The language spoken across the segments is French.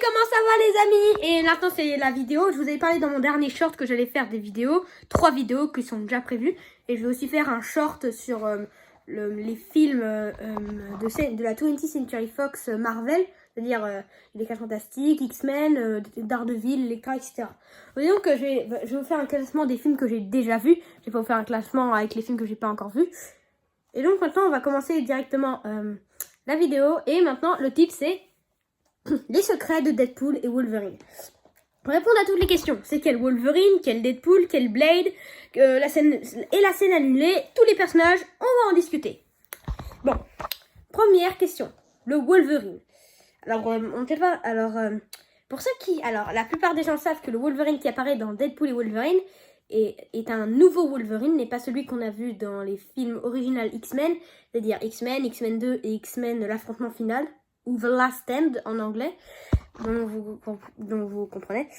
comment ça va les amis? Et maintenant c'est la vidéo. Je vous avais parlé dans mon dernier short que j'allais faire des vidéos. 3 vidéos qui sont déjà prévues. Et je vais aussi faire un short sur les films de la 20th Century Fox Marvel. C'est-à-dire les 4 Fantastiques, X-Men, Daredevil, Elektra, etc. Et donc je vais vous faire un classement des films que j'ai déjà vus. Je vais pas vous faire un classement avec les films que j'ai pas encore vus. Et donc maintenant on va commencer directement la vidéo. Et maintenant le titre c'est les secrets de Deadpool et Wolverine. Pour répondre à toutes les questions, c'est quel Wolverine, quel Deadpool, quel Blade, la scène annulée, tous les personnages, on va en discuter. Bon, première question, le Wolverine. Alors, pour ceux qui... Alors, la plupart des gens savent que le Wolverine qui apparaît dans Deadpool et Wolverine est un nouveau Wolverine, n'est pas celui qu'on a vu dans les films originaux X-Men, c'est-à-dire X-Men, X-Men 2 et X-Men l'affrontement final, ou The Last Stand en anglais, dont vous comprenez.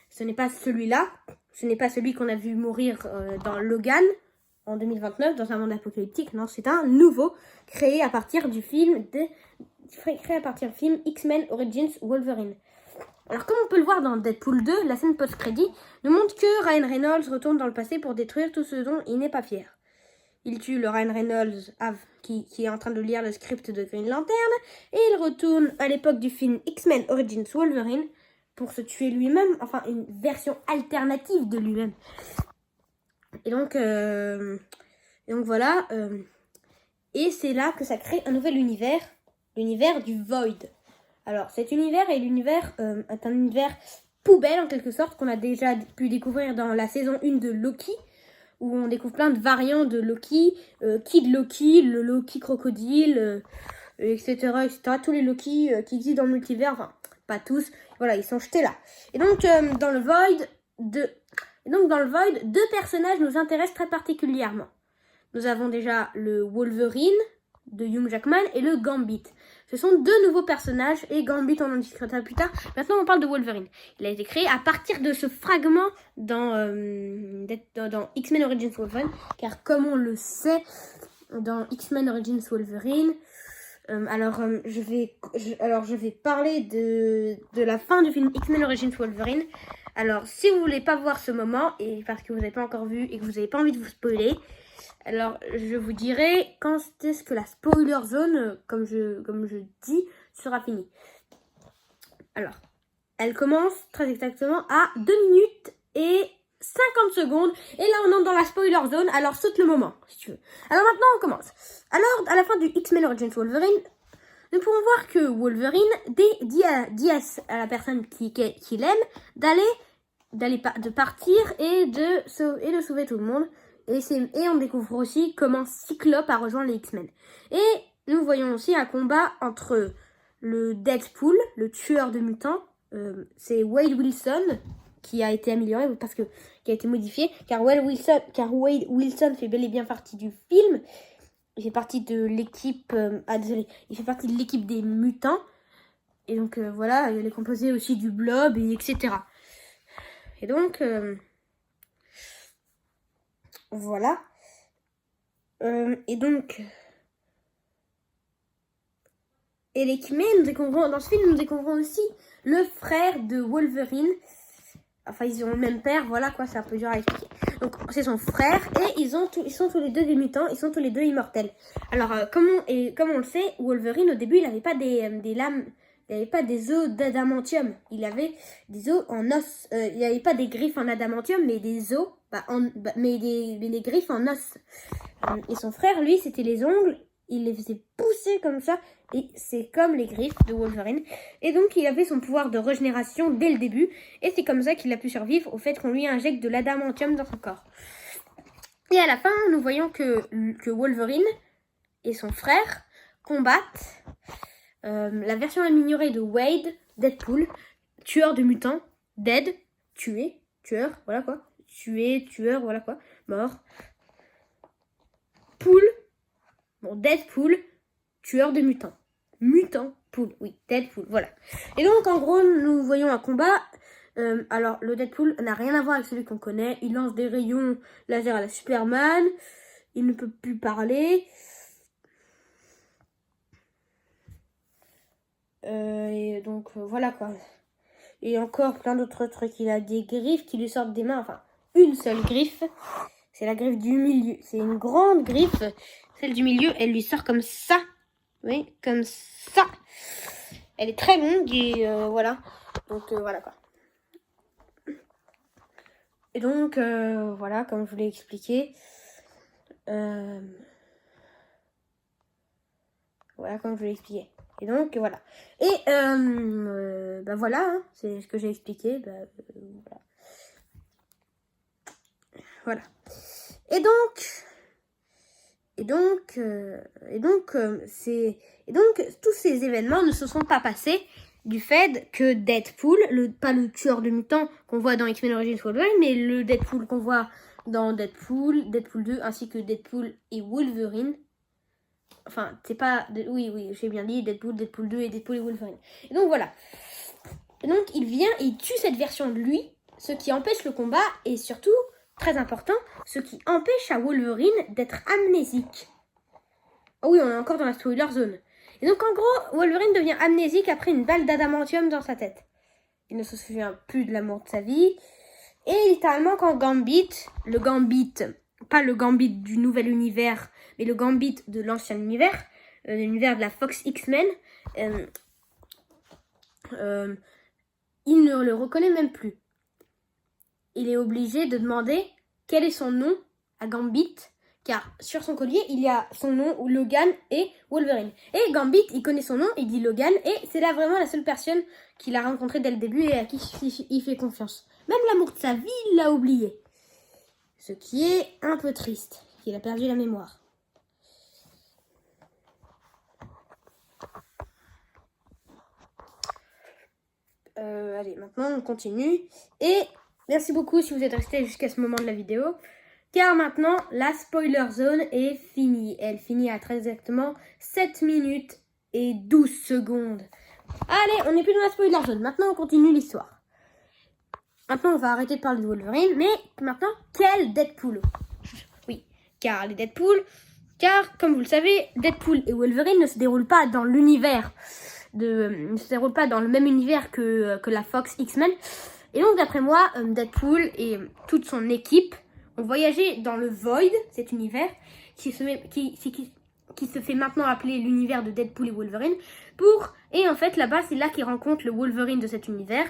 Ce n'est pas celui-là, ce n'est pas celui qu'on a vu mourir dans Logan en 2029, dans un monde apocalyptique. Non, c'est un nouveau, créé à partir du film X-Men Origins Wolverine. Alors, comme on peut le voir dans Deadpool 2, la scène post-crédit nous montre que Ryan Reynolds retourne dans le passé pour détruire tout ce dont il n'est pas fier. Il tue le Ryan Reynolds qui est en train de lire le script de Green Lantern et il retourne à l'époque du film X-Men Origins Wolverine pour se tuer lui-même, enfin une version alternative de lui-même. Et donc voilà, et c'est là que ça crée un nouvel univers, l'univers du Void. Alors cet univers est un univers poubelle en quelque sorte qu'on a déjà pu découvrir dans la saison 1 de Loki, où on découvre plein de variants de Loki, Kid Loki, le Loki crocodile, etc., etc. Tous les Loki qui existent dans le multivers, enfin, pas tous, voilà, ils sont jetés là. Et donc, dans le Void, deux personnages nous intéressent très particulièrement. Nous avons déjà le Wolverine de Hugh Jackman et le Gambit. Ce sont deux nouveaux personnages et Gambit on en discutera plus tard. Maintenant on parle de Wolverine. Il a été créé à partir de ce fragment dans X-Men Origins Wolverine, car comme on le sait dans X-Men Origins Wolverine, je vais parler de la fin du film X-Men Origins Wolverine. Alors si vous voulez pas voir ce moment et parce que vous n'avez pas encore vu et que vous n'avez pas envie de vous spoiler, alors, je vous dirai quand est-ce que la spoiler zone, comme je dis, sera finie. Alors, elle commence très exactement à 2 minutes et 50 secondes. Et là, on entre dans la spoiler zone, alors saute le moment, si tu veux. Alors maintenant, on commence. Alors, à la fin du X-Men Origins Wolverine, nous pouvons voir que Wolverine dit à la personne qui l'aime de partir et de sauver tout le monde. Et on découvre aussi comment Cyclope a rejoint les X-Men. Et nous voyons aussi un combat entre le Deadpool, le tueur de mutants. C'est Wade Wilson qui a été amélioré qui a été modifié. Car Wade Wilson fait bel et bien partie du film. Il fait partie de l'équipe. Il fait partie de l'équipe des mutants. Et donc voilà, il est composé aussi du Blob, etc. Et donc voilà. Et les X-Men, dans ce film, nous découvrons aussi le frère de Wolverine. Enfin, ils ont le même père, voilà quoi, c'est un peu dur à expliquer. Donc, c'est son frère, et ils sont tous les deux des mutants, ils sont tous les deux immortels. Alors, comme on le sait, Wolverine, au début, il n'avait pas des lames, il n'avait pas des os d'adamantium, il avait des os en os. Il n'avait pas des griffes en adamantium, mais des os, mais des griffes en os. Et son frère, lui, c'était les ongles, il les faisait pousser comme ça, et c'est comme les griffes de Wolverine. Et donc, il avait son pouvoir de régénération dès le début, et c'est comme ça qu'il a pu survivre au fait qu'on lui injecte de l'adamantium dans son corps. Et à la fin, nous voyons que Wolverine et son frère combattent la version améliorée de Wade, Deadpool, tueur de mutants, dead, tué, tueur, voilà quoi, tué, tueur, voilà quoi, mort. Pool, bon, Deadpool, tueur de mutants. Mutant, pool, oui, Deadpool, voilà. Et donc, en gros, nous voyons un combat. Alors, le Deadpool n'a rien à voir avec celui qu'on connaît. Il lance des rayons laser à la Superman. Il ne peut plus parler. Et donc, voilà quoi. Et encore plein d'autres trucs. Il a des griffes qui lui sortent des mains. Enfin, une seule griffe. C'est la griffe du milieu. C'est une grande griffe. Celle du milieu, elle lui sort comme ça. Oui, comme ça. Elle est très longue et voilà. Donc, voilà quoi. Et donc, voilà, comme je vous l'ai expliqué. Voilà, comme je vous l'ai expliqué. Et donc, voilà. Et, bah voilà, hein, c'est ce que j'ai expliqué. Bah, voilà. Et donc, tous ces événements ne se sont pas passés du fait que Deadpool, pas le tueur de mutants qu'on voit dans X-Men Origins Wolverine, mais le Deadpool qu'on voit dans Deadpool 2, ainsi que Deadpool et Wolverine. Enfin, c'est pas... Oui, j'ai bien dit Deadpool 2 et Deadpool et Wolverine. Et donc, voilà. Et donc, il vient et il tue cette version de lui, ce qui empêche le combat, et surtout, très important, ce qui empêche à Wolverine d'être amnésique. Oh oui, on est encore dans la spoiler zone. Et donc, en gros, Wolverine devient amnésique après une balle d'adamantium dans sa tête. Il ne se souvient plus de l'amour de sa vie. Et littéralement, quand Gambit, le Gambit, pas le Gambit du nouvel univers, mais le Gambit de l'ancien univers, l'univers de la Fox X-Men, il ne le reconnaît même plus. Il est obligé de demander quel est son nom à Gambit, car sur son collier, il y a son nom, Logan et Wolverine. Et Gambit, il connaît son nom, il dit Logan, et c'est là vraiment la seule personne qu'il a rencontrée dès le début et à qui il fait confiance. Même l'amour de sa vie, il l'a oublié. Ce qui est un peu triste, qu'il a perdu la mémoire. Allez, maintenant on continue. Et merci beaucoup si vous êtes resté jusqu'à ce moment de la vidéo. Car maintenant, la spoiler zone est finie. Elle finit à très exactement 7 minutes et 12 secondes. Allez, on n'est plus dans la spoiler zone. Maintenant, on continue l'histoire. Maintenant, on va arrêter de parler de Wolverine. Mais maintenant, quel Deadpool? Oui, car les Deadpool... Car, comme vous le savez, Deadpool et Wolverine ne se déroulent pas dans l'univers ne se déroule pas dans le même univers que la Fox X-Men. Et donc, d'après moi, Deadpool et toute son équipe ont voyagé dans le Void, cet univers, qui se fait maintenant appeler l'univers de Deadpool et Wolverine. Et en fait, là-bas, c'est là qu'ils rencontrent le Wolverine de cet univers.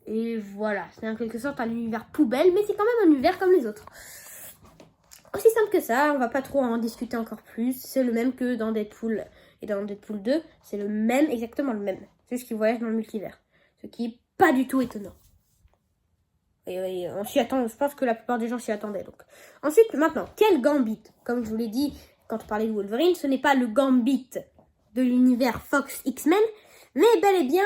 Et voilà, c'est en quelque sorte un univers poubelle, mais c'est quand même un univers comme les autres. Aussi simple que ça, on va pas trop en discuter encore plus. C'est le même que dans Deadpool et dans Deadpool 2. C'est le même, exactement le même. C'est juste qu'ils voyagent dans le multivers. Ce qui est pas du tout étonnant. Et on s'y attend, je pense que la plupart des gens s'y attendaient. Donc. Ensuite, maintenant, quel Gambit? Comme je vous l'ai dit quand on parlait de Wolverine, ce n'est pas le Gambit de l'univers Fox X-Men, mais bel et bien